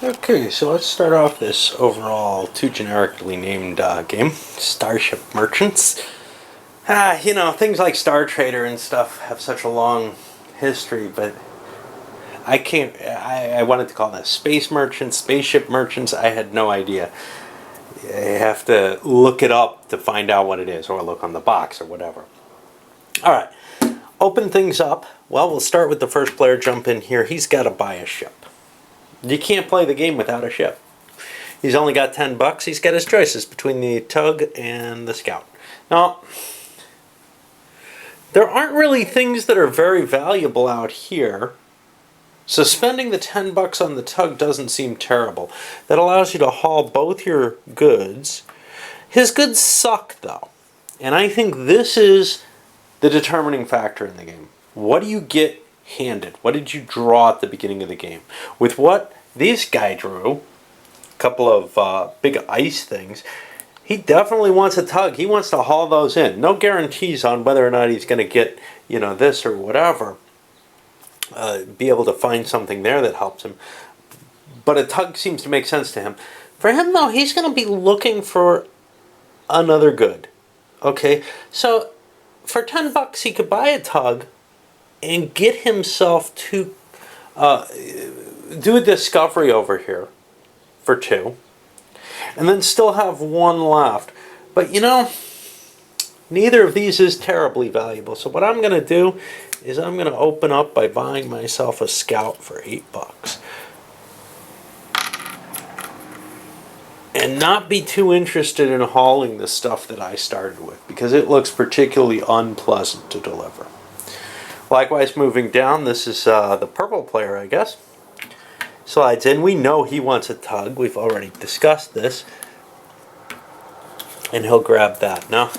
Okay, so let's start off this overall too generically named game, Starship Merchants. Things like Star Trader and stuff have such a long history, but I can't. I wanted to call this Space Merchants, Spaceship Merchants. I had no idea. You have to look it up to find out what it is, or look on the box or whatever. All right, open things up. Well, we'll start with the first player jump in here. He's got to buy a ship. You can't play the game without a ship. He's only got $10. He's got his choices between the Tug and the Scout. Now, there aren't really things that are very valuable out here. So spending the $10 on the Tug doesn't seem terrible. That allows you to haul both your goods. His goods suck, though. And I think this is the determining factor in the game. What do you get handed? What did you draw at the beginning of the game? With what this guy drew, a couple of big ice things, he definitely wants a Tug. He wants to haul those in. No guarantees on whether or not he's going to get, this or whatever. Be able to find something there that helps him. But a Tug seems to make sense to him. For him, though, he's going to be looking for another good. Okay, so for $10 he could buy a Tug and get himself to do a discovery over here for 2, and then still have 1 left. But neither of these is terribly valuable. So what I'm going to do is I'm going to open up by buying myself a Scout for $8. And not be too interested in hauling the stuff that I started with, because it looks particularly unpleasant to deliver. Likewise, moving down, this is the purple player, I guess. Slides in. We know he wants a Tug. We've already discussed this. And he'll grab that. Now,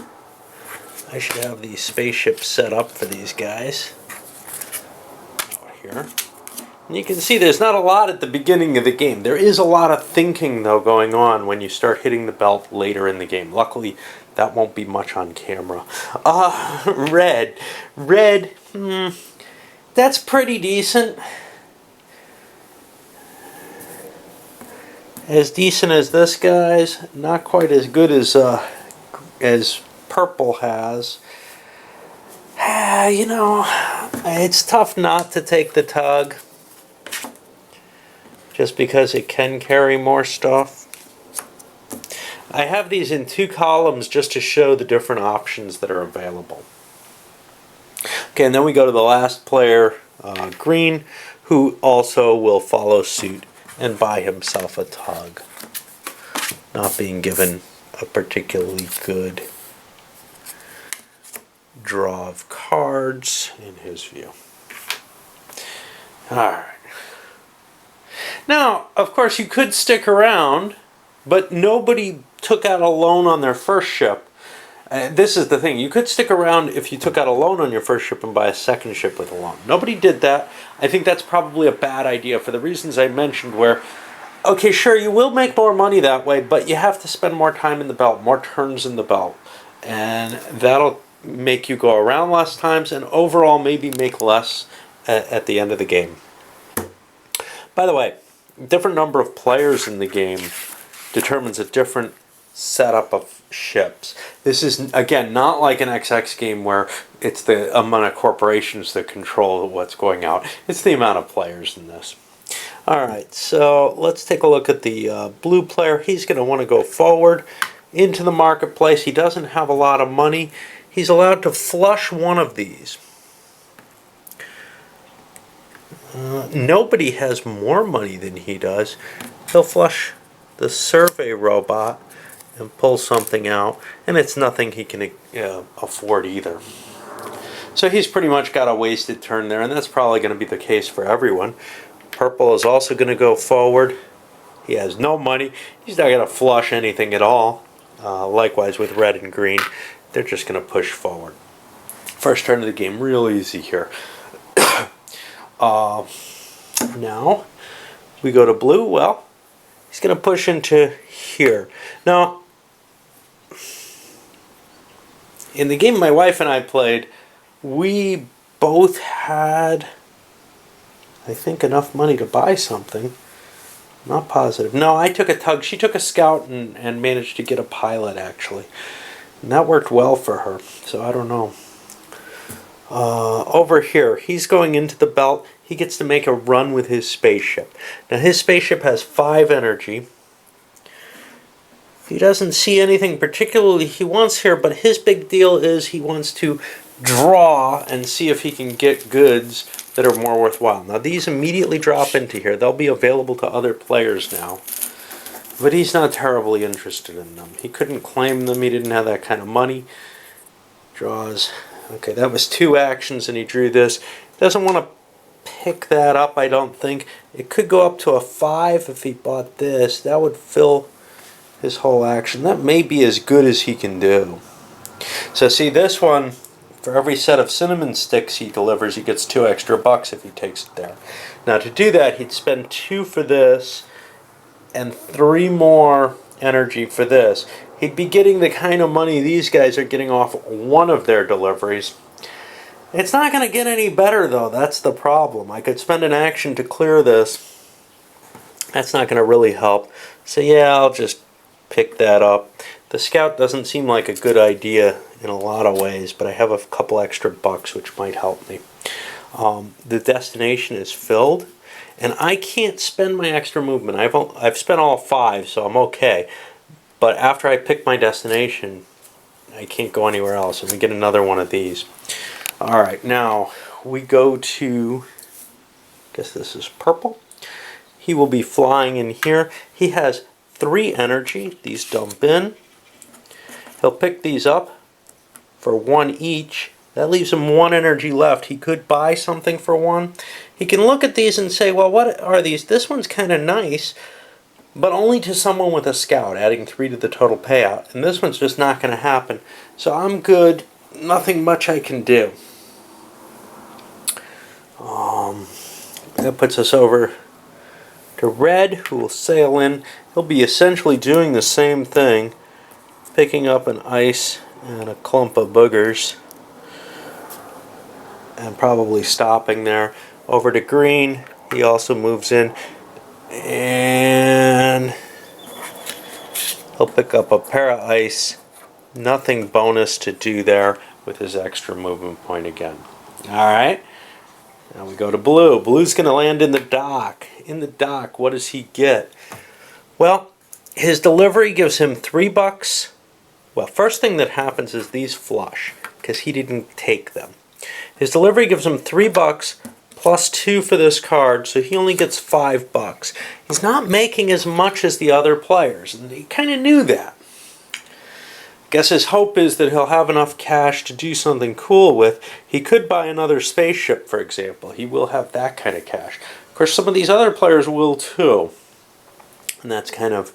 I should have these spaceships set up for these guys. Over here. And you can see there's not a lot at the beginning of the game. There is a lot of thinking, though, going on when you start hitting the belt later in the game. Luckily, that won't be much on camera. Red. Red, that's pretty decent. As decent as this guy's. Not quite as good as purple has. It's tough not to take the Tug, just because it can carry more stuff. I have these in 2 columns just to show the different options that are available. Okay, and then we go to the last player, green, who also will follow suit and buy himself a Tug, not being given a particularly good draw of cards in his view. Alright. Now, of course, you could stick around, but nobody took out a loan on their first ship. This is the thing. You could stick around if you took out a loan on your first ship and buy a second ship with a loan. Nobody did that. I think that's probably a bad idea for the reasons I mentioned, where, okay, sure, you will make more money that way, but you have to spend more time in the belt, more turns in the belt. And that'll make you go around less times and overall maybe make less at the end of the game. By the way, different number of players in the game determines a different setup of ships. This is, again, not like an XX game where it's the amount of corporations that control what's going out. It's the amount of players in this. Alright, so let's take a look at the blue player. He's going to want to go forward into the marketplace. He doesn't have a lot of money. He's allowed to flush one of these. Nobody has more money than he does. He'll flush the survey robot and pull something out, and it's nothing he can afford either. So he's pretty much got a wasted turn there, and that's probably going to be the case for everyone. Purple is also going to go forward. He has no money. He's not going to flush anything at all. Likewise with red and green. They're just going to push forward. First turn of the game, real easy here. Now, we go to blue. Well, he's going to push into here. Now, in the game my wife and I played, we both had, I think, enough money to buy something. Not positive. No, I took a tug. She took a scout and managed to get a pilot, actually. And that worked well for her, so I don't know. Over here, he's going into the belt. He gets to make a run with his spaceship. Now, his spaceship has 5 energy. He doesn't see anything particularly he wants here, but his big deal is he wants to draw and see if he can get goods that are more worthwhile. Now, these immediately drop into here. They'll be available to other players now. But he's not terribly interested in them. He couldn't claim them. He didn't have that kind of money. Draws. Okay, that was 2 actions, and he drew this. Doesn't want to pick that up, I don't think. It could go up to a 5 if he bought this. That would fill his whole action. That may be as good as he can do. So see, this one, for every set of cinnamon sticks he delivers, he gets 2 extra bucks if he takes it there. Now, to do that, he'd spend 2 for this and 3 more energy for this. He'd be getting the kind of money these guys are getting off one of their deliveries. It's not going to get any better, though. That's the problem. I could spend an action to clear this. That's not going to really help. So yeah, I'll just pick that up. The scout doesn't seem like a good idea in a lot of ways, but I have a couple extra bucks which might help me. The destination is filled, and I can't spend my extra movement. I've spent all 5, so I'm okay. But after I pick my destination, I can't go anywhere else, and we get another one of these. Alright, now we go to, I guess this is purple. He will be flying in here. He has 3 energy. These dump in. He'll pick these up for 1 each. That leaves him 1 energy left. He could buy something for 1. He can look at these and say, well, what are these? This one's kind of nice, but only to someone with a scout, adding 3 to the total payout. And this one's just not going to happen. So I'm good. Nothing much I can do. That puts us over to red, who will sail in. He'll be essentially doing the same thing, picking up an ice and a clump of boogers, and probably stopping there. Over to green, he also moves in, and he'll pick up a pair of ice. Nothing bonus to do there with his extra movement point again. Alright, now we go to blue. Blue's going to land in the dock. In the dock, what does he get? Well, his delivery gives him 3 bucks. Well, first thing that happens is these flush, because he didn't take them. His delivery gives him 3 bucks plus 2 for this card, so he only gets 5 bucks. He's not making as much as the other players, and he kind of knew that. Guess his hope is that he'll have enough cash to do something cool with. He could buy another spaceship, for example. He will have that kind of cash. Of course, some of these other players will too. And that's kind of,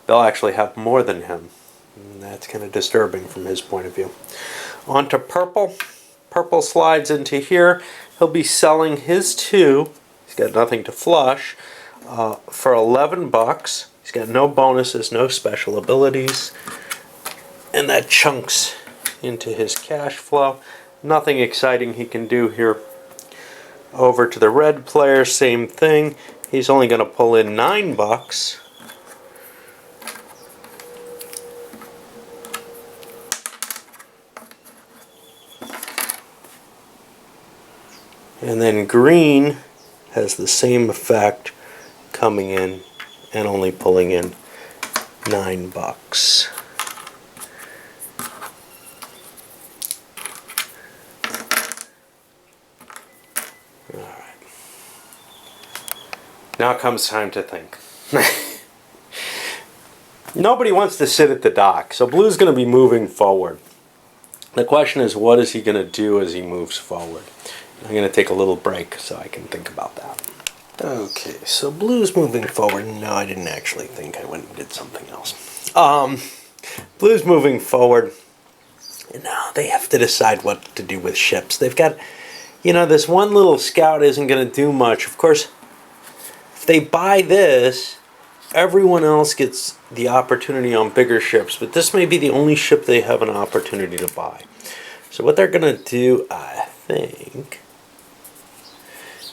they'll actually have more than him. And that's kind of disturbing from his point of view. On to purple. Purple slides into here. He'll be selling his 2. He's got nothing to flush. For 11 bucks. He's got no bonuses, no special abilities. And that chunks into his cash flow. Nothing exciting he can do here. Over to the red player, same thing. He's only going to pull in 9 bucks. And then green has the same effect, coming in and only pulling in 9 bucks. Now comes time to think. Nobody wants to sit at the dock, so blue's going to be moving forward. The question is, what is he going to do as he moves forward? I'm going to take a little break so I can think about that. Okay, so blue's moving forward. No, I didn't actually think. I went and did something else. Blue's moving forward. And now they have to decide what to do with ships. They've got, this one little scout isn't going to do much. Of course, if they buy this, everyone else gets the opportunity on bigger ships, but this may be the only ship they have an opportunity to buy. So what they're going to do, I think,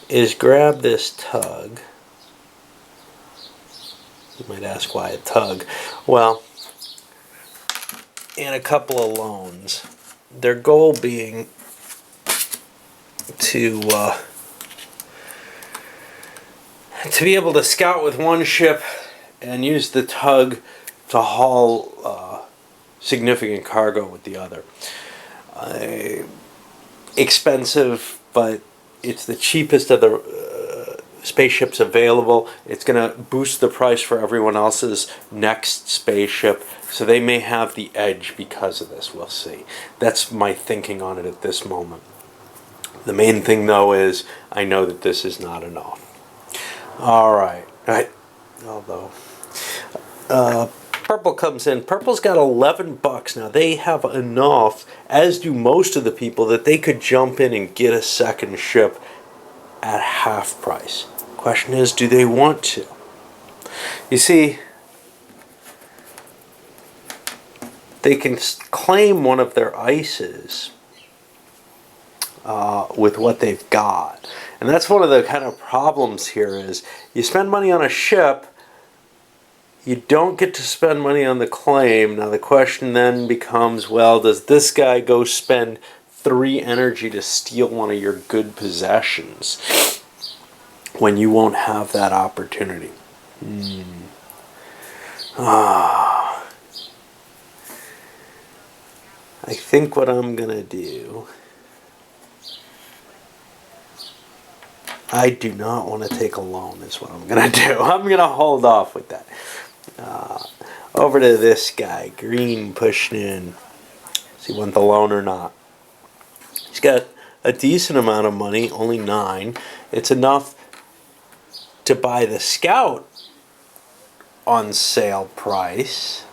is grab this tug You might ask why a tug. Well, and a couple of loans. Their goal being to be able to scout with one ship and use the tug to haul significant cargo with the other. Expensive, but it's the cheapest of the spaceships available. It's going to boost the price for everyone else's next spaceship, so they may have the edge because of this. We'll see. That's my thinking on it at this moment. The main thing, though, is I know that this is not enough. All right. Although Purple comes in. Purple's got $11. Now they have enough, as do most of the people, that they could jump in and get a second ship at half price. Question is, do they want to? You see, they can claim one of their ices with what they've got. And that's one of the kind of problems here is you spend money on a ship, you don't get to spend money on the claim. Now the question then becomes, well, does this guy go spend 3 energy to steal one of your good possessions when you won't have that opportunity? I think what I'm going to do, I do not want to take a loan is what I'm going to do. I'm going to hold off with that. Over to this guy, green, pushing in. Does he want the loan or not? He's got a decent amount of money, only 9. It's enough to buy the scout on sale price.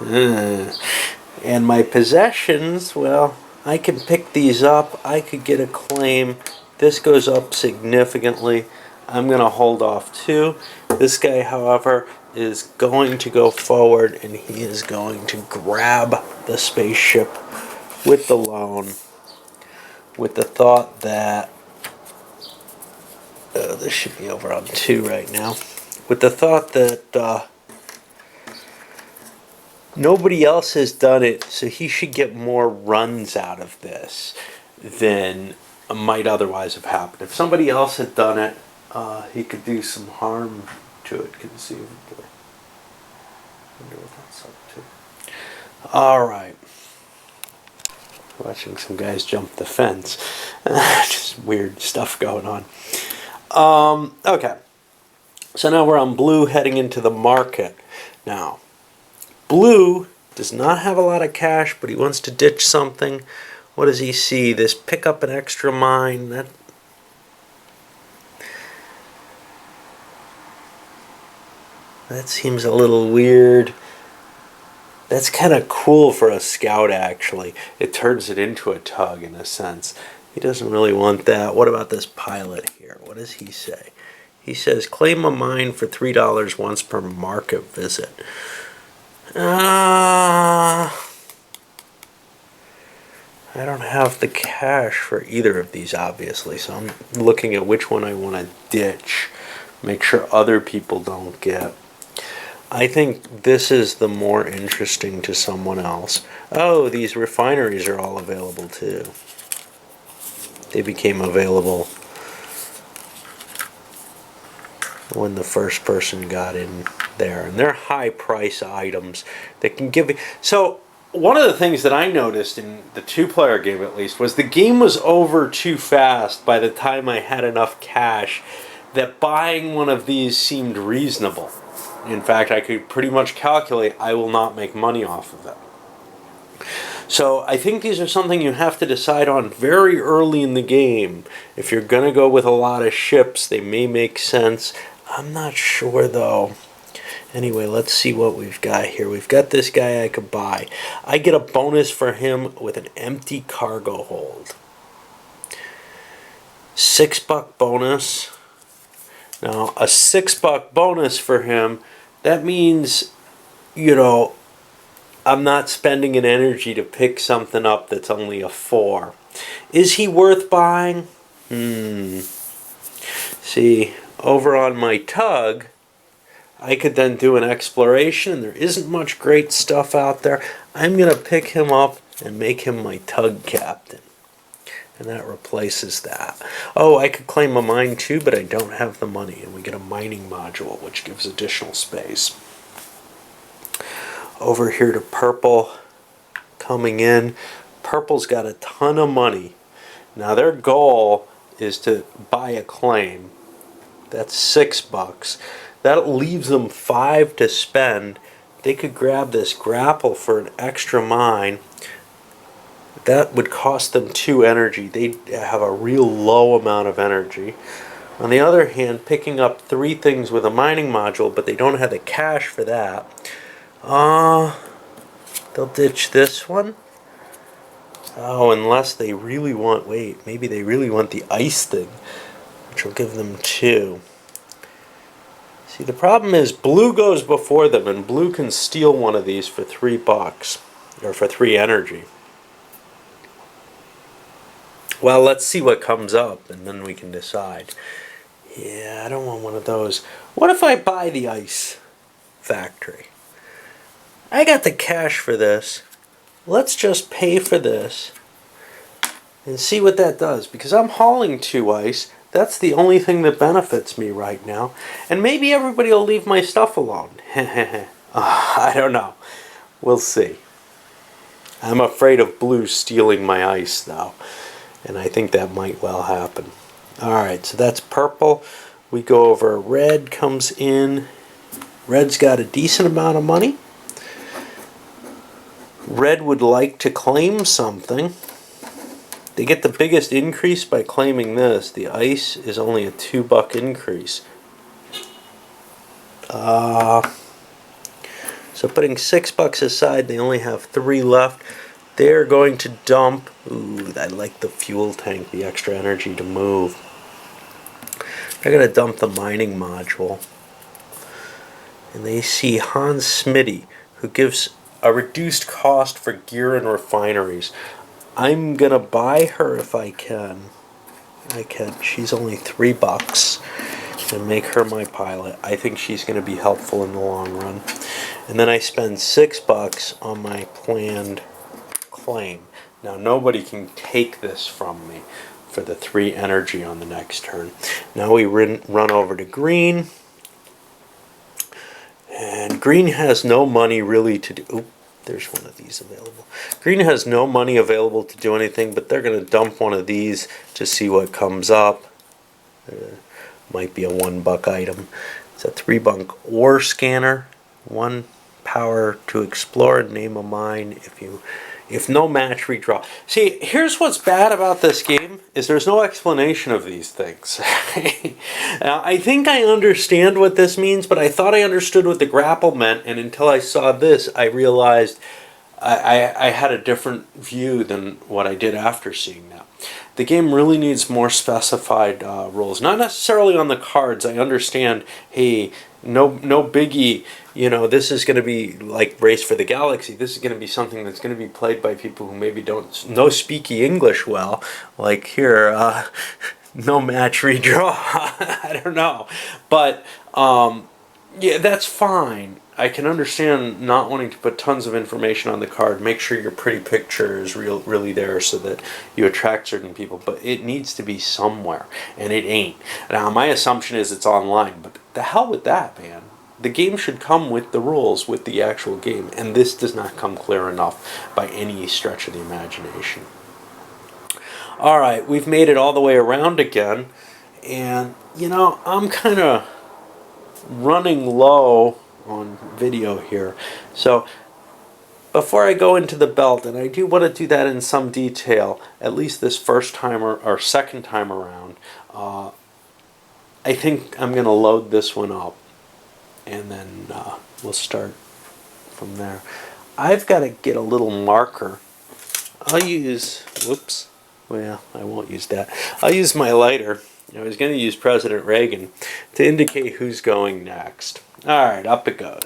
And my possessions, well, I can pick these up. I could get a claim. This goes up significantly. I'm going to hold off too. This guy, however, is going to go forward and he is going to grab the spaceship with the loan with the thought that this should be over on 2 right now. With the thought that nobody else has done it, so he should get more runs out of this than might otherwise have happened. If somebody else had done it, he could do some harm to it conceivably. Wonder what that's up to. Alright. Watching some guys jump the fence. Just weird stuff going on. Okay. So now we're on blue heading into the market. Now, blue does not have a lot of cash, but he wants to ditch something. What does he see? This pick up an extra mine. That seems a little weird. That's kind of cool for a scout, actually. It turns it into a tug, in a sense. He doesn't really want that. What about this pilot here? What does he say? He says, claim a mine for $3 once per market visit. I don't have the cash for either of these, obviously, so I'm looking at which one I want to ditch. Make sure other people don't get. I think this is the more interesting to someone else. Oh, these refineries are all available too. They became available when the first person got in there. And they're high price items that can give you... So, one of the things that I noticed in the 2-player game at least was the game was over too fast by the time I had enough cash that buying one of these seemed reasonable. In fact, I could pretty much calculate I will not make money off of it. So I think these are something you have to decide on very early in the game. If you're going to go with a lot of ships, they may make sense. I'm not sure though. Anyway, let's see what we've got here. We've got this guy I could buy. I get a bonus for him with an empty cargo hold. $6 bonus. Now, a $6 bonus for him, that means, you know, I'm not spending an energy to pick something up that's only a 4. Is he worth buying? See, over on my tug, I could then do an exploration, and there isn't much great stuff out there. I'm going to pick him up and make him my tug captain. And that replaces that. Oh, I could claim a mine too, but I don't have the money. And we get a mining module, which gives additional space. Over here to purple, coming in. Purple's got a ton of money. Now their goal is to buy a claim. That's $6. That leaves them 5 to spend. They could grab this grapple for an extra mine. That would cost them 2 energy. They have a real low amount of energy. On the other hand, picking up 3 things with a mining module, but they don't have the cash for that. They'll ditch this one. Oh, unless they really want, wait, maybe they really want the ice thing, which will give them 2. See, the problem is blue goes before them, and blue can steal one of these for $3, or for 3 energy. Well, let's see what comes up, and then we can decide. Yeah, I don't want one of those. What if I buy the ice factory? I got the cash for this. Let's just pay for this and see what that does, because I'm hauling 2 ice. That's the only thing that benefits me right now. And maybe everybody will leave my stuff alone. I don't know. We'll see. I'm afraid of blue stealing my ice, though. And I think that might well happen. Alright, so that's purple. We go over red, comes in. Red's got a decent amount of money. Red would like to claim something. They get the biggest increase by claiming this. The ice is only a $2 increase. So putting $6 aside, they only have 3 left. They're going to dump. Ooh, I like the fuel tank, the extra energy to move. They're going to dump the mining module. And they see Hans Smitty, who gives a reduced cost for gear and refineries. I'm gonna buy her if I can. I can. She's only $3 and make her my pilot. I think she's gonna be helpful in the long run. And then I spend $6 on my planned claim. Now nobody can take this from me for the 3 energy on the next turn. Now we run over to green. And green has no money really to do. Oop, there's one of these available. Green has no money available to do anything, but they're going to dump one of these to see what comes up. Might be a $1 item. It's a 3 ore scanner. 1 power to explore and name a mine. If no match, redraw. See, here's what's bad about this game, is there's no explanation of these things. Now, I think I understand what this means, but I thought I understood what the grapple meant, and until I saw this, I realized I had a different view than what I did after seeing that. The game really needs more specified rules. Not necessarily on the cards. I understand, hey, no biggie, you know, this is going to be like Race for the Galaxy. This is going to be something that's going to be played by people who maybe don't speaky English well. Like here, no match, redraw. I don't know. But, yeah, that's fine. I can understand not wanting to put tons of information on the card. Make sure your pretty picture is really there so that you attract certain people. But it needs to be somewhere, and it ain't. Now, my assumption is it's online, but the hell with that, man. The game should come with the rules, with the actual game, and this does not come clear enough by any stretch of the imagination. Alright, we've made it all the way around again, and, you know, I'm kind of running low on video here. So before I go into the belt, and I do want to do that in some detail, at least this first time or second time around, I think I'm going to load this one up, and then we'll start from there. I've got to get a little marker. I'll use, whoops, well, I won't use that. I'll use my lighter. I was going to use President Reagan to indicate who's going next. Alright, up it goes.